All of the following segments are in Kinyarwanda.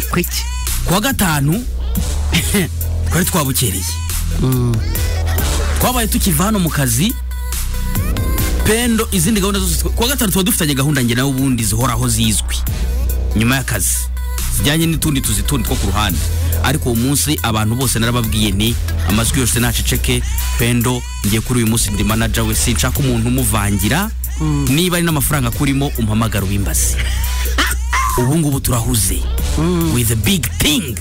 kwiki kuwa gatanu twari twabukereye twabaye tukiva hano mu kazi Pendo izindi gahunda zose kuwa gatanu tuba dufitanye gahunda nge nawe ubundi zihoraho zizwi nyuma y'akazi zijyanye n'itundi two ku ruhande ariko uwo munsi abantu bose narababwiye ni amazwi yose naceceke Pendo ngiye kuri uyu munsi ndi manager we sinshaka umuntu umuvangira niba ari n'amafaranga kurimo umpamagara ubimbaze ubu ngubu turahuze with a big thing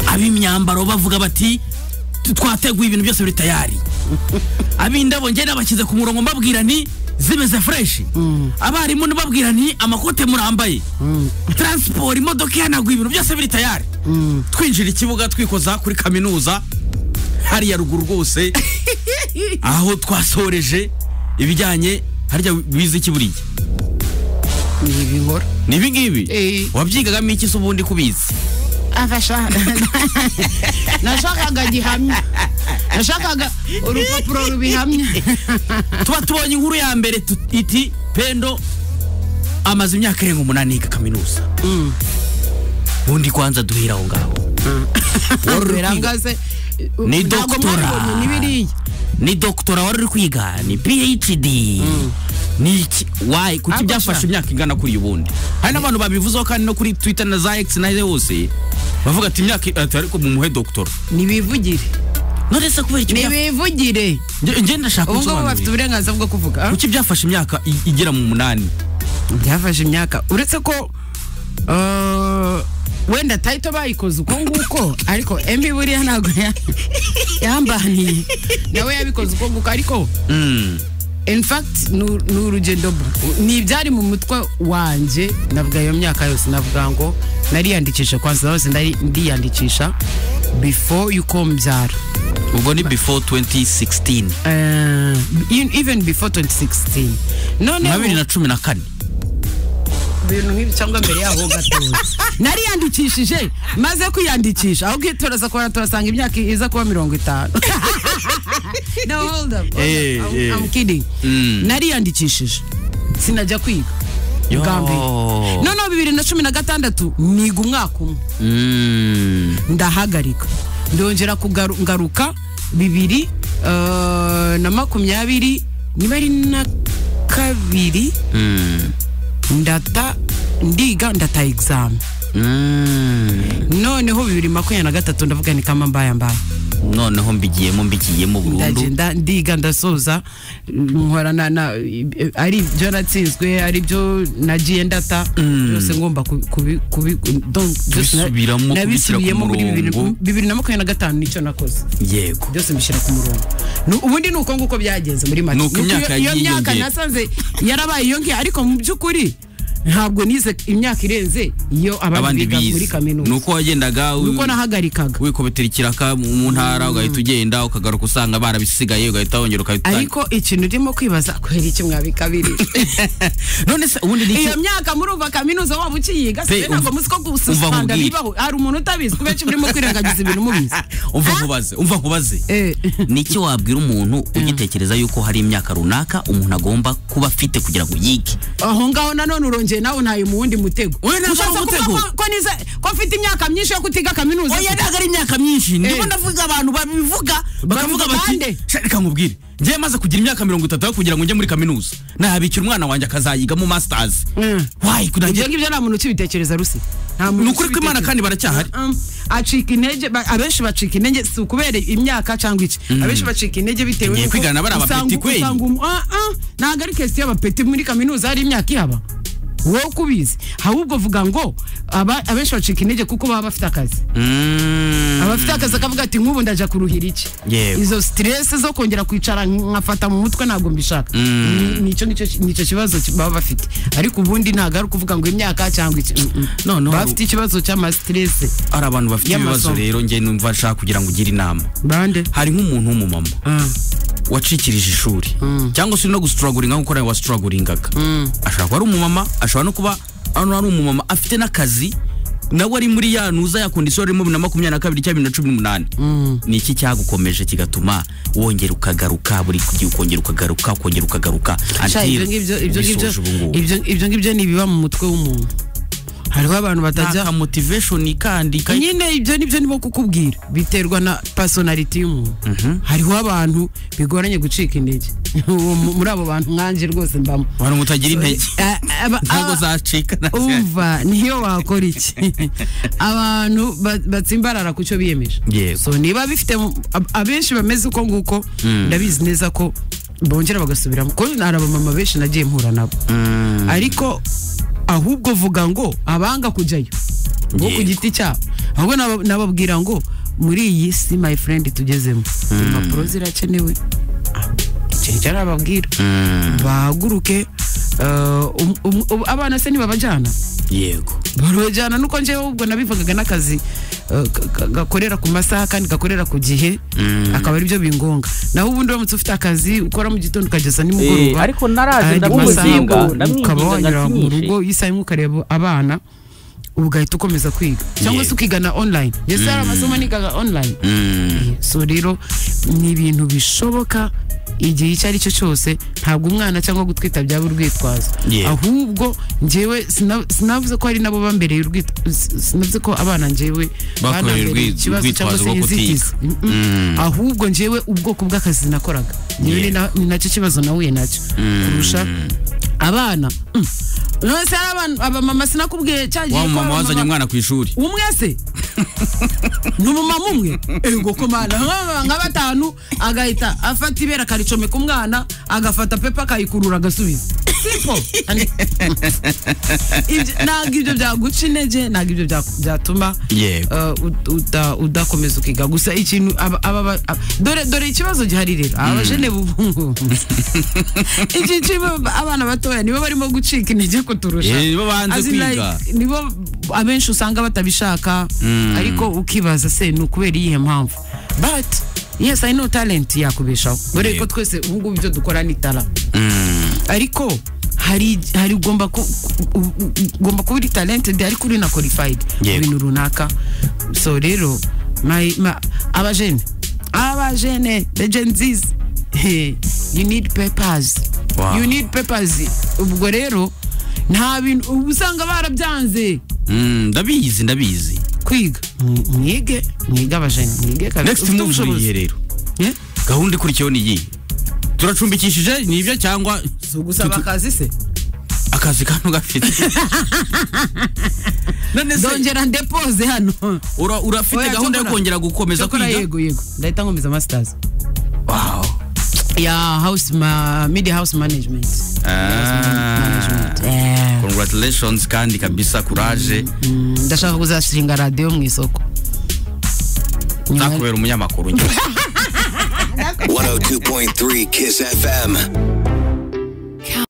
ab'imyambaro bavuga bati twateguye ibintu byose biri tayari ab'indabo nge nabakize ku murongo mbabwira ni zimeze fresh abarimu nababwira ni amakote murambaye transport imodoka yanaguye ibintu byose biri tayari twinjira ikibuga twikoza kuri kaminuza hari ya ruguru rwose aho twasoreje ibijyanye harya bize kiburiye nibi ngibi wabyigagamo iki se ubundi kubizi afasha nashakaga gihamya nashakaga urupapuro rubihamya tuba tubonye inkuru ya mbere iti Pendo amaze imyaka 8 yiga kaminuza ubundi kwanza duhira aho ngaho warangaze ni doktora ni doktora wari kwiga ni PhD ni why kuki byafashe imyaka ingana kuri ubundi hari n'abantu babivuzeho kandi no kuri Twitter na za X na hose bavuga ati imyaka ariko mu muhe doktora nibivugire none se kubera iki nibivugire nge ndashaka ubu ngo bafite uburenganzira bwo kuvuga kuki byafashe imyaka igera mu 8 byafashe imyaka uretse ko wenda title bayikoze uko nguko ariko Emmy buriya ntago yambaniye nawe yabikoze uko nguko ariko in fact n'urugendo ni byari mu mutwe wanje navuga iyo myaka yose navuga ngo nariyandikisha kwanza hose ndiyandikisha before you come byara ubwo ni before 2016 even before 2016 none 2014 bintu nk'ibi cyangwa mbere yaho gatoya nariyandikishije maze kwiyandikisha aho gitoraza ko turasanga imyaka iza kuba 50 no hold up I'm kidding nariyandikishije sinajya kwiga gambe no 2016 niga umwaka umwe ndahagarika ndongera kugaruka 2020 niba ari na kabiri ndata exam noneho 2023 ndavuga ni kama mbaya noneho mbigiyemo burundu ndiga ndasoza nkora na ari byo natsinzwe ari byo nagiye ndata byose ngomba gusubiramo muri 2025 nicyo nakoze yego byose mbishira ku murongo ubundi nuko nguko byagenze muri make iyo myaka nasanze yarabaye iyo ngiye ariko mu byukuri ntabwo nize imyaka irenze iyo abandi biga muri kaminuza nuko wagendaga nuko nahagarikaga wikobetera ikiraka mu ntara ugahita ugenda ukagaruka usanga barabisigaye ugahita wongera ukahita ariko ikintu ndimo kwibaza kwera iki mwabikabiri none se ubundi iyo myaka murumva kaminuza waba ukiyiga se ntabwo muzi ko gususpanda bibaho hari umuntu utabizi kubenshi burimo kwirengagiza ibintu mubizi umva nkubaze niki wabwira umuntu ugitekereza yuko hari imyaka runaka umuntu agomba kuba afite kugira ngo yige aho ngaho nanone uronje nawe ntaye mu wundi mutego ko nize ko mfite imyaka myinshi yo kutiga kaminuza oya ntago ari imyaka myinshi ndimo ndavuga abantu babivuga bakavuga bati reka nkubwire ngiye maze kugira imyaka 30 kugira ngo njye muri kaminuza nahabikira umwana wanjye akazayiga mu masters why kunagiye ngibyo nta muntu ukibitekereza rusi nukuri ko Imana kandi baracyahari acika intege abenshi bacika intege si ukubera imyaka cyangwa iki abenshi bacika intege bitewe n'uko kwigana bara abapeti kweli ntago ari kesi y'abapeti muri kaminuza hari imyaka ihaba wowe kubizi ahubwo vuga ngo abenshi bacika intege kuko baba bafite akazi abafite akazi akavuga ati nk'ubu ndaja kuruhira iki izo stress zo kongera kwicara nkafata mu mutwe ntabwo mbishaka nicyo kibazo baba bafite ariko ubundi ntabwo ari kuvuga ngo imyaka cyangwa iki bafite ikibazo cy'ama stress ari abantu bafite ibibazo rero nge numva nshaka kugira ngo ugire inama bande hari nk'umuntu w'umumama wacikirije ishuri cyangwa se no gustruggling nko nawe wastrugglingaga ashaka ari umumama ashobora no kuba ari umumama afite n'akazi nawe ari muri ya nuza ya condition mu 2022 cyangwa 2018 ni iki cyagukomeje kigatuma wongera ukagaruka buri kugiye ukongera ukagaruka ibyo ngibyo ni biba mu mutwe w'umuntu hariho abantu batajya nta motivation kandi nyine ibyo nibyo nibo kukubwira biterwa na personality y'umuntu. Hariho abantu bigoranye gucika intege muri abo bantu nkanje rwose mbamo abantu mutagira intege ntago zacika umva niyo wakora iki abantu batsimbarara ku cyo biyemeje. So niba bifite abenshi bameze uko nguko ndabizi neza ko bongera bagasubiramo ko naraba mama benshi nagiye mpura nabo. Ariko ahubwo vuga ngo abanga kujyayo ngo ku giti cyabo ahubwo nababwira ngo muri iyi si my friend tugezemo impapuro zirakenewe. Cyane ababwira bahaguruke abana se ntibabajyana. Yego barajyana nuko njewe ubwo nabivugaga n'akazi gakorera ku masaha kandi gakorera ku gihe akaba ari byo bingonga. Naho ubundi uramutse ufite akazi ukora mu gitondo ukageza nimugoroba ariko naraje ndamuzinga ukaba wanyura mu rugo yisaye mukareba abana ugahita ukomeza kwiga cyangwa se ukigana online. Yes hari amasomo nigaga online. So rero ni ibintu bishoboka igihe icyo ari cyo cyose. Ntabwo umwana cyangwa gutwita byaba urwitwazo ahubwo njyewe sinavuze ko ari nabo bambereye sinavuze ko abana njyewe bakorerwa ikibazo cyangwa se inzitizi. Ahubwo njyewe ubwoko bw'akazi nakoraga ni nacyo kibazo nahuye nacyo kurusha abana. Nose aba mama sinakubwiye cyagiye ko mama wazanye umwana ku ishuri umwe se numumama umwe ego komana nka batanu agahita afata ibera karicome ku mwana agafata pepa kayikurura agasubiza simple. Ntabwo ibyo byaguca intege ntabwo ibyo byatuma udakomeza ukiga. Gusa ikintu dore ikibazo gihari rero abajene bubungu iki abana batoya nibo barimo gucika intege kuturusha. Nibo banze kwiga nibo abenshi usanga batabishaka ariko ukibaza se ni ukubera iyihe mpamvu. But yes I know talent yakubeshaho gore ko twese ubu ngubu ibyo dukora ni talent. Ariko hari ugomba kuba uri talented ariko uri na qualified ibintu runaka. So rero abajene the Gen Z's you need papers. You need papers. Ubwo rero nta bintu usanga barabyanze. Ndabizi kwiga mwige abajene mwige kabisa. Next move rero gahunda ikurikiyeho ni iyi turacumbikishije ni ibyo cyangwa gusaba akazi se akazi kantu gafite none dongera depose hano urafite gahunda yo kongera gukomeza kwiga. Yego ndahita nkomeza masters. Wow media house management. Congratulations kandi kabisa courage. Ndashaka kuzashinga radio mu isoko nakubera umunyamakuru. 102.3 Kiss FM.